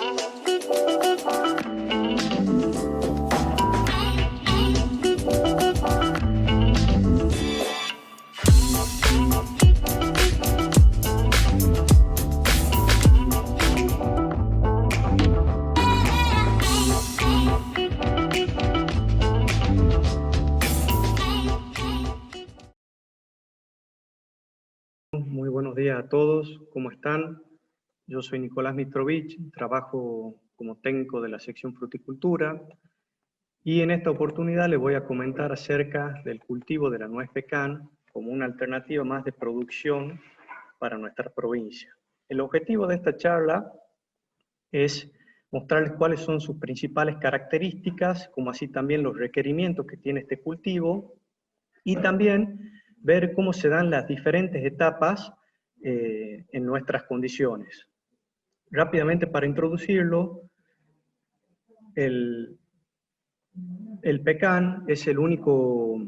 Muy buenos días a todos, ¿cómo están? Yo soy Nicolás Mitrovich, trabajo como técnico de la sección fruticultura y en esta oportunidad les voy a comentar acerca del cultivo de la nuez pecan como una alternativa más de producción para nuestra provincia. El objetivo de esta charla es mostrarles cuáles son sus principales características, como así también los requerimientos que tiene este cultivo y también ver cómo se dan las diferentes etapas en nuestras condiciones. Rápidamente para introducirlo, el pecan es el único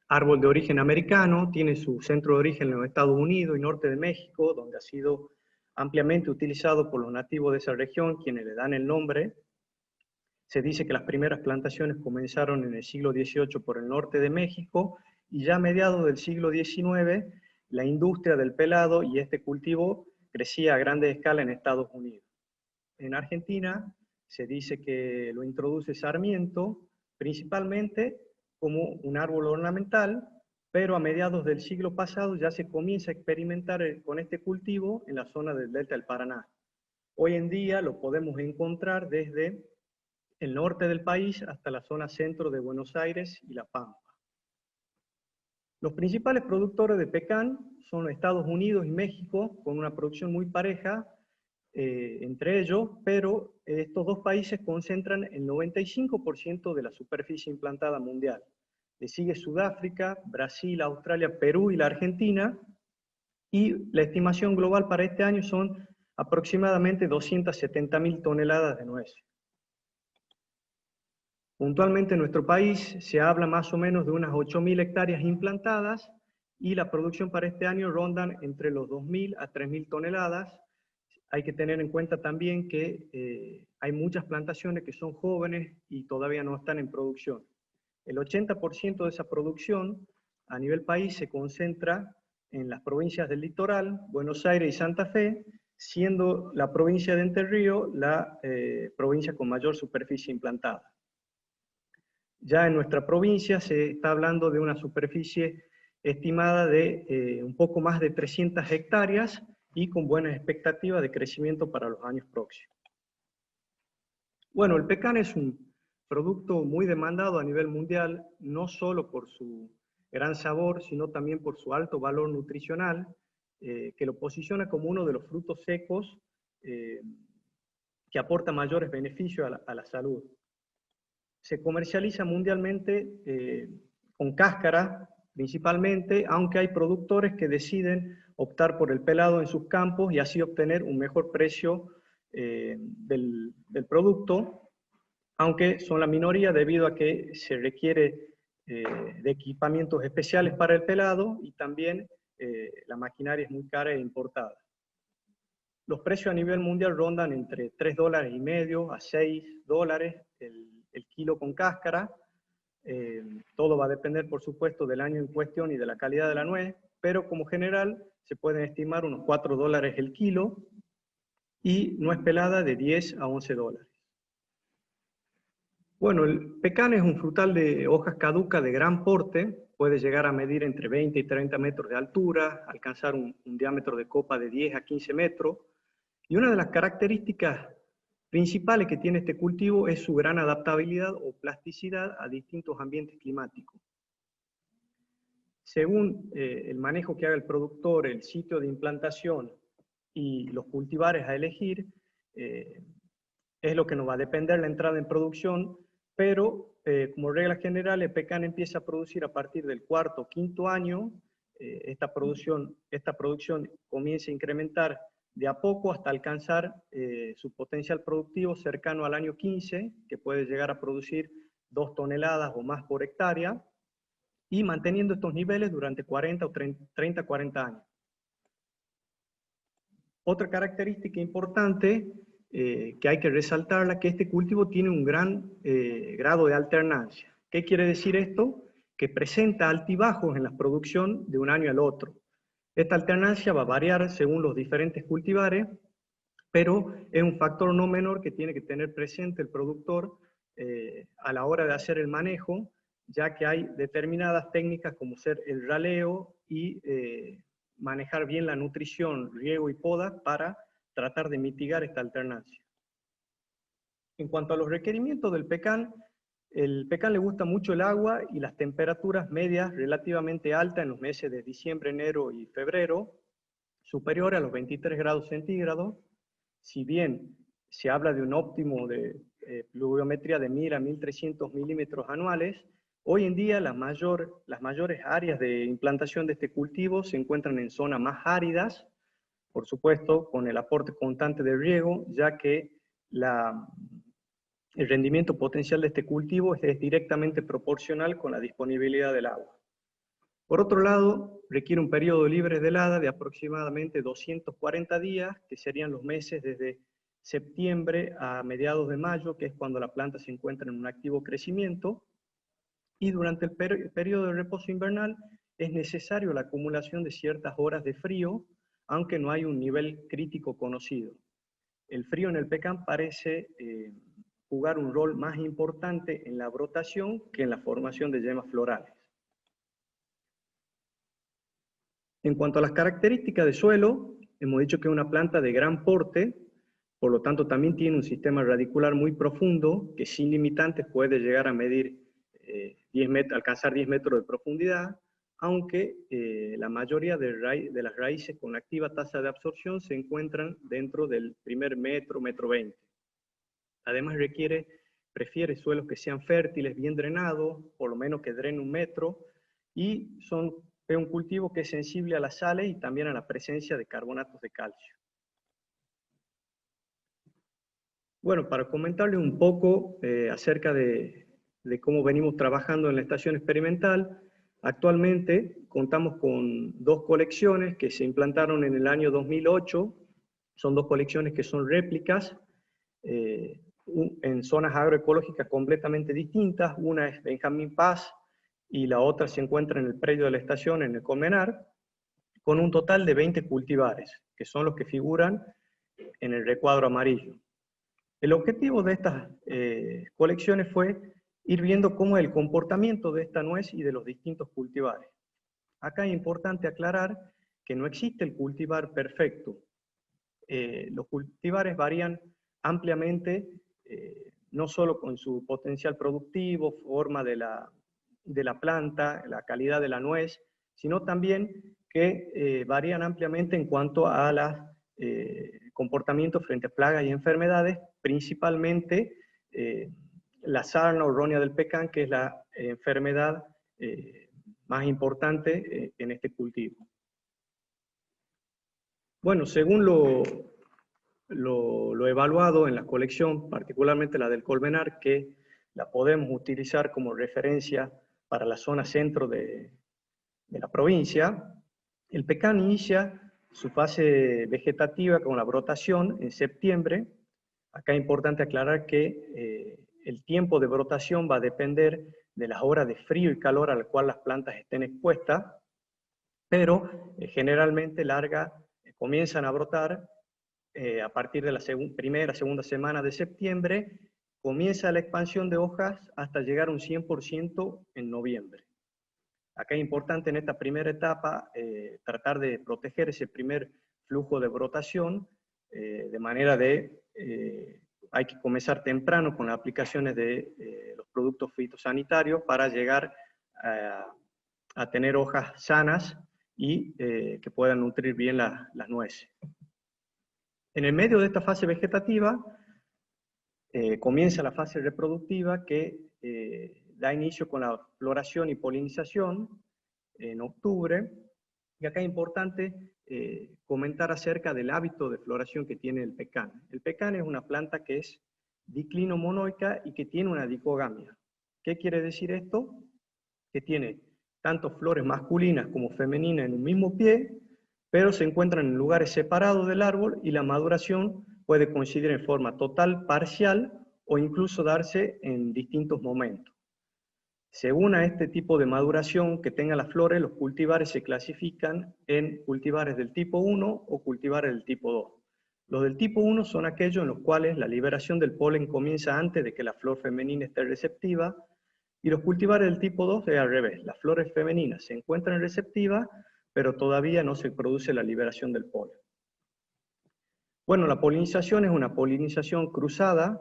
árbol de origen americano, tiene su centro de origen en los Estados Unidos y norte de México, donde ha sido ampliamente utilizado por los nativos de esa región, quienes le dan el nombre. Se dice que las primeras plantaciones comenzaron en el siglo XVIII por el norte de México, y ya a mediados del siglo XIX, la industria del pelado y este cultivo crecía a grande escala en Estados Unidos. En Argentina se dice que lo introduce Sarmiento, principalmente como un árbol ornamental, pero a mediados del siglo pasado ya se comienza a experimentar con este cultivo en la zona del delta del Paraná. Hoy en día lo podemos encontrar desde el norte del país hasta la zona centro de Buenos Aires y La Pampa. Los principales productores de pecan son Estados Unidos y México, con una producción muy pareja entre ellos, pero estos dos países concentran el 95% de la superficie implantada mundial. Le sigue Sudáfrica, Brasil, Australia, Perú y la Argentina, y la estimación global para este año son aproximadamente 270.000 toneladas de nueces. Puntualmente en nuestro país se habla más o menos de unas 8.000 hectáreas implantadas y la producción para este año rondan entre los 2.000 a 3.000 toneladas. Hay que tener en cuenta también que hay muchas plantaciones que son jóvenes y todavía no están en producción. El 80% de esa producción a nivel país se concentra en las provincias del litoral, Buenos Aires y Santa Fe, siendo la provincia de Entre Ríos la provincia con mayor superficie implantada. Ya en nuestra provincia se está hablando de una superficie estimada de un poco más de 300 hectáreas y con buenas expectativas de crecimiento para los años próximos. Bueno, el pecan es un producto muy demandado a nivel mundial, no solo por su gran sabor, sino también por su alto valor nutricional, que lo posiciona como uno de los frutos secos que aporta mayores beneficios a la salud. Se comercializa mundialmente con cáscara principalmente, aunque hay productores que deciden optar por el pelado en sus campos y así obtener un mejor precio del producto, aunque son la minoría debido a que se requiere de equipamientos especiales para el pelado y también la maquinaria es muy cara e importada. Los precios a nivel mundial rondan entre $3,50 a $6 el kilo con cáscara. Todo va a depender, por supuesto, del año en cuestión y de la calidad de la nuez, pero como general se pueden estimar unos $4 el kilo y nuez pelada de $10 a $11. Bueno, el pecan es un frutal de hojas caducas de gran porte, puede llegar a medir entre 20 y 30 metros de altura, alcanzar un diámetro de copa de 10 a 15 metros, y una de las características principales que tiene este cultivo es su gran adaptabilidad o plasticidad a distintos ambientes climáticos. Según el manejo que haga el productor, el sitio de implantación y los cultivares a elegir, es lo que nos va a depender la entrada en producción, pero como regla general el pecan empieza a producir a partir del cuarto o quinto año. Esta producción comienza a incrementar de a poco hasta alcanzar su potencial productivo cercano al año 15, que puede llegar a producir 2 toneladas o más por hectárea, y manteniendo estos niveles durante 40 o 30, 40 años. Otra característica importante que hay que resaltarla, que este cultivo tiene un gran grado de alternancia. ¿Qué quiere decir esto? Que presenta altibajos en la producción de un año al otro. Esta alternancia va a variar según los diferentes cultivares, pero es un factor no menor que tiene que tener presente el productor a la hora de hacer el manejo, ya que hay determinadas técnicas como ser el raleo y manejar bien la nutrición, riego y poda para tratar de mitigar esta alternancia. En cuanto a los requerimientos del pecan, el pecan le gusta mucho el agua y las temperaturas medias relativamente altas en los meses de diciembre, enero y febrero, superiores a los 23 grados centígrados. Si bien se habla de un óptimo de pluviometría de 1000 a 1300 milímetros anuales, hoy en día las mayores áreas de implantación de este cultivo se encuentran en zonas más áridas, por supuesto con el aporte constante de riego, ya que el rendimiento potencial de este cultivo es directamente proporcional con la disponibilidad del agua. Por otro lado, requiere un periodo libre de helada de aproximadamente 240 días, que serían los meses desde septiembre a mediados de mayo, que es cuando la planta se encuentra en un activo crecimiento, y durante el periodo de reposo invernal es necesario la acumulación de ciertas horas de frío, aunque no hay un nivel crítico conocido. El frío en el pecan parece jugar un rol más importante en la brotación que en la formación de yemas florales. En cuanto a las características de suelo, hemos dicho que es una planta de gran porte, por lo tanto también tiene un sistema radicular muy profundo, que sin limitantes puede llegar a medir alcanzar 10 metros de profundidad, aunque la mayoría de las raíces con activa tasa de absorción se encuentran dentro del primer metro, metro 20. Además prefiere suelos que sean fértiles, bien drenados, por lo menos que drenen 1 metro, y es un cultivo que es sensible a las sales y también a la presencia de carbonatos de calcio. Bueno, para comentarles un poco acerca de cómo venimos trabajando en la estación experimental, actualmente contamos con 2 colecciones que se implantaron en el año 2008, son 2 colecciones que son réplicas, en zonas agroecológicas completamente distintas, una es Benjamín Paz y la otra se encuentra en el predio de la estación, en el Colmenar, con un total de 20 cultivares, que son los que figuran en el recuadro amarillo. El objetivo de estas colecciones fue ir viendo cómo es el comportamiento de esta nuez y de los distintos cultivares. Acá es importante aclarar que no existe el cultivar perfecto. Los cultivares varían ampliamente, no solo con su potencial productivo, forma de la planta, la calidad de la nuez, sino también que varían ampliamente en cuanto a los comportamientos frente a plagas y enfermedades, principalmente la sarna o roña del pecan, que es la enfermedad más importante en este cultivo. Bueno, según lo evaluado en la colección, particularmente la del Colmenar, que la podemos utilizar como referencia para la zona centro de la provincia, el pecan inicia su fase vegetativa con la brotación en septiembre. Acá es importante aclarar que el tiempo de brotación va a depender de las horas de frío y calor a las cuales las plantas estén expuestas, pero generalmente comienzan a brotar a partir de la segunda semana de septiembre, comienza la expansión de hojas hasta llegar a un 100% en noviembre. Acá es importante en esta primera etapa tratar de proteger ese primer flujo de brotación, de manera hay que comenzar temprano con las aplicaciones de los productos fitosanitarios para llegar a tener hojas sanas y que puedan nutrir bien las nueces. En el medio de esta fase vegetativa comienza la fase reproductiva que da inicio con la floración y polinización en octubre. Y acá es importante comentar acerca del hábito de floración que tiene el pecan. El pecan es una planta que es diclino-monoica y que tiene una dicogamia. ¿Qué quiere decir esto? Que tiene tanto flores masculinas como femeninas en un mismo pie, pero se encuentran en lugares separados del árbol y la maduración puede coincidir en forma total, parcial o incluso darse en distintos momentos. Según a este tipo de maduración que tengan las flores, los cultivares se clasifican en cultivares del tipo 1 o cultivares del tipo 2. Los del tipo 1 son aquellos en los cuales la liberación del polen comienza antes de que la flor femenina esté receptiva, y los cultivares del tipo 2 es al revés. Las flores femeninas se encuentran receptivas, pero todavía no se produce la liberación del polen. Bueno, la polinización es una polinización cruzada,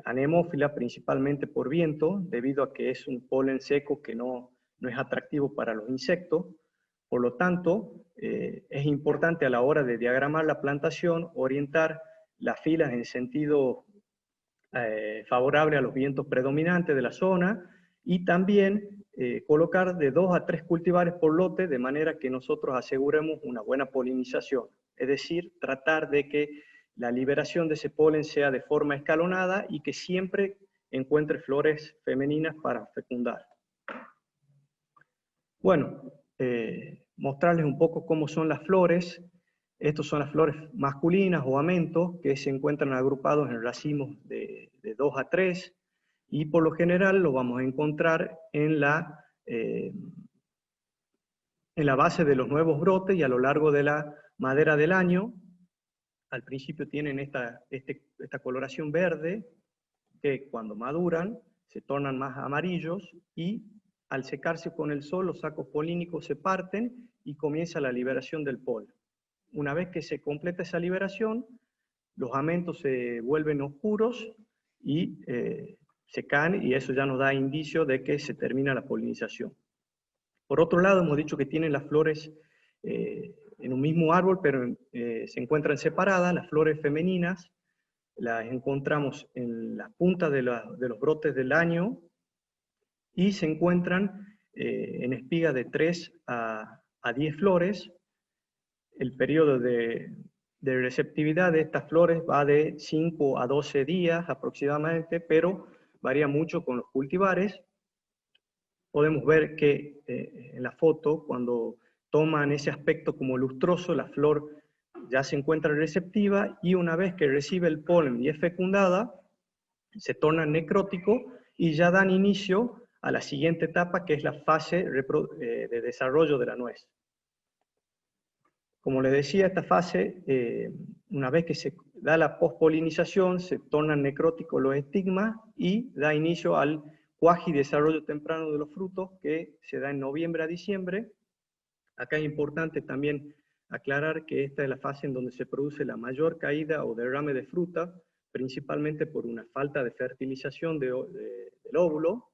anemófila principalmente por viento, debido a que es un polen seco que no es atractivo para los insectos. Por lo tanto, es importante a la hora de diagramar la plantación orientar las filas en sentido favorable a los vientos predominantes de la zona, y también colocar de 2 a 3 cultivares por lote, de manera que nosotros aseguremos una buena polinización. Es decir, tratar de que la liberación de ese polen sea de forma escalonada y que siempre encuentre flores femeninas para fecundar. Bueno, mostrarles un poco cómo son las flores. Estos son las flores masculinas o amentos que se encuentran agrupados en racimos de 2 a 3, y por lo general lo vamos a encontrar en la base de los nuevos brotes y a lo largo de la madera del año. Al principio tienen esta coloración verde, que cuando maduran se tornan más amarillos, y al secarse con el sol los sacos polínicos se parten y comienza la liberación del polen. Una vez que se completa esa liberación, los amentos se vuelven oscuros y se caen, y eso ya nos da indicio de que se termina la polinización. Por otro lado, hemos dicho que tienen las flores en un mismo árbol, pero se encuentran separadas. Las flores femeninas las encontramos en la punta de los brotes del año, y se encuentran en espigas de 3 a 10 flores. El periodo de receptividad de estas flores va de 5 a 12 días aproximadamente, pero varía mucho con los cultivares. Podemos ver que en la foto, cuando toman ese aspecto como lustroso, la flor ya se encuentra receptiva, y una vez que recibe el polen y es fecundada, se torna necrótico y ya dan inicio a la siguiente etapa, que es la fase de desarrollo de la nuez. Como les decía, esta fase, una vez que se da la pospolinización, se tornan necróticos los estigmas y da inicio al cuaji, desarrollo temprano de los frutos, que se da en noviembre a diciembre. Acá es importante también aclarar que esta es la fase en donde se produce la mayor caída o derrame de fruta, principalmente por una falta de fertilización del óvulo,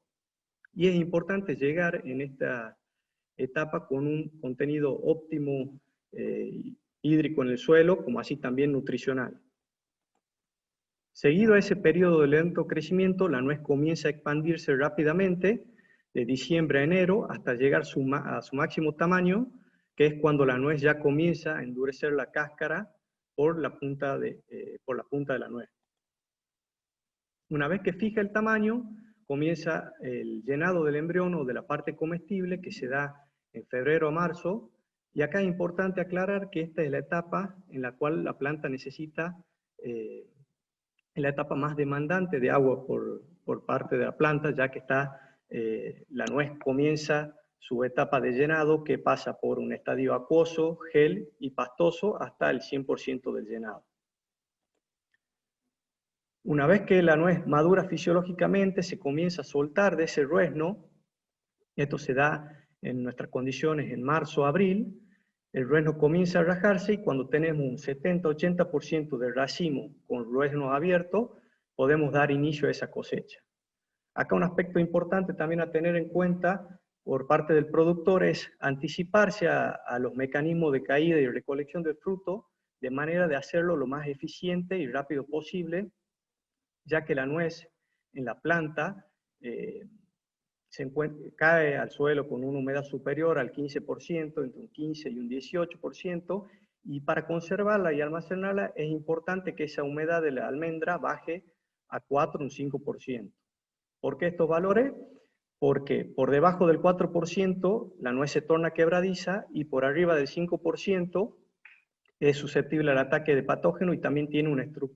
y es importante llegar en esta etapa con un contenido óptimo hídrico en el suelo, como así también nutricional. Seguido a ese periodo de lento crecimiento, la nuez comienza a expandirse rápidamente, de diciembre a enero, hasta llegar a su máximo tamaño, que es cuando la nuez ya comienza a endurecer la cáscara por la punta de la nuez. Una vez que fija el tamaño, comienza el llenado del embrión o de la parte comestible, que se da en febrero a marzo. Y acá es importante aclarar que esta es la etapa en la cual la planta necesita, es la etapa más demandante de agua por parte de la planta, ya que la nuez comienza su etapa de llenado, que pasa por un estadio acuoso, gel y pastoso, hasta el 100% del llenado. Una vez que la nuez madura fisiológicamente, se comienza a soltar de ese ruesno. Esto se da en nuestras condiciones en marzo, abril. El ruesno comienza a rajarse, y cuando tenemos un 70-80% de racimo con ruesno abierto, podemos dar inicio a esa cosecha. Acá un aspecto importante también a tener en cuenta por parte del productor es anticiparse a los mecanismos de caída y recolección del fruto, de manera de hacerlo lo más eficiente y rápido posible, ya que la nuez en la planta cae al suelo con una humedad superior al 15%, entre un 15 y un 18%, y para conservarla y almacenarla es importante que esa humedad de la almendra baje a 4 o un 5%. ¿Por qué estos valores? Porque por debajo del 4% la nuez se torna quebradiza, y por arriba del 5% es susceptible al ataque de patógeno y también tiene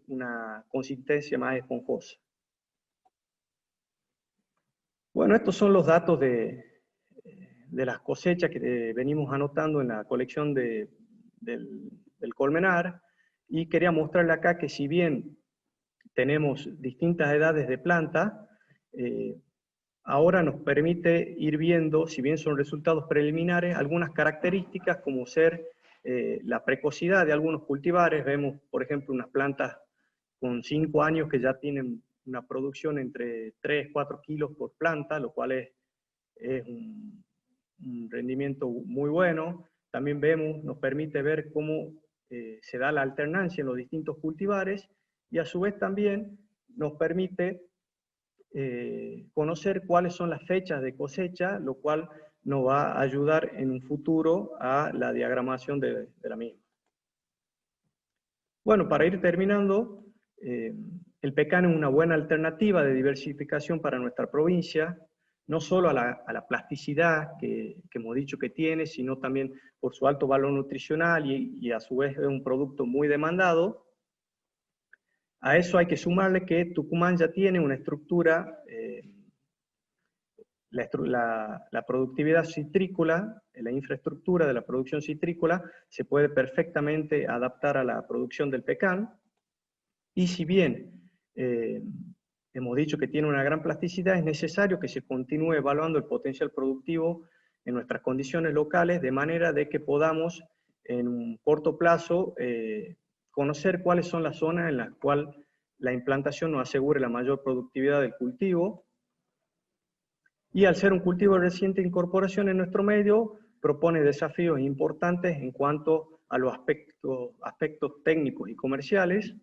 una consistencia más esponjosa. Bueno, estos son los datos de las cosechas que venimos anotando en la colección del colmenar, y quería mostrarle acá que si bien tenemos distintas edades de planta, ahora nos permite ir viendo, si bien son resultados preliminares, algunas características como ser la precocidad de algunos cultivares. Vemos, por ejemplo, unas plantas con 5 años que ya tienen una producción entre 3 4 kilos por planta, lo cual es un rendimiento muy bueno. También vemos, nos permite ver cómo se da la alternancia en los distintos cultivares, y a su vez también nos permite conocer cuáles son las fechas de cosecha, lo cual nos va a ayudar en un futuro a la diagramación de la misma. Bueno, para ir terminando, el pecan es una buena alternativa de diversificación para nuestra provincia, no solo a la plasticidad que hemos dicho que tiene, sino también por su alto valor nutricional y a su vez es un producto muy demandado. A eso hay que sumarle que Tucumán ya tiene una estructura, la productividad citrícola, la infraestructura de la producción citrícola se puede perfectamente adaptar a la producción del pecan, y si bien hemos dicho que tiene una gran plasticidad, es necesario que se continúe evaluando el potencial productivo en nuestras condiciones locales, de manera de que podamos en un corto plazo conocer cuáles son las zonas en las cuales la implantación nos asegure la mayor productividad del cultivo. Y al ser un cultivo de reciente incorporación en nuestro medio, propone desafíos importantes en cuanto a los aspectos técnicos y comerciales.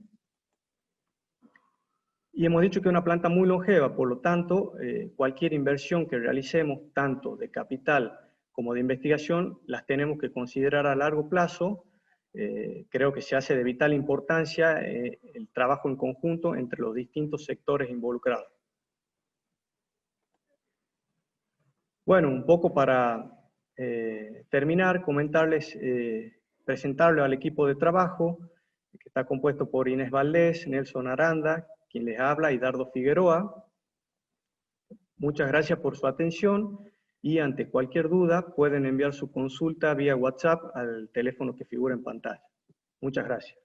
Y hemos dicho que es una planta muy longeva, por lo tanto, cualquier inversión que realicemos, tanto de capital como de investigación, las tenemos que considerar a largo plazo. Creo que se hace de vital importancia el trabajo en conjunto entre los distintos sectores involucrados. Bueno, un poco para terminar, comentarles, presentarles al equipo de trabajo, que está compuesto por Inés Valdés, Nelson Aranda, quien les habla, y Dardo Figueroa. Muchas gracias por su atención, y ante cualquier duda pueden enviar su consulta vía WhatsApp al teléfono que figura en pantalla. Muchas gracias.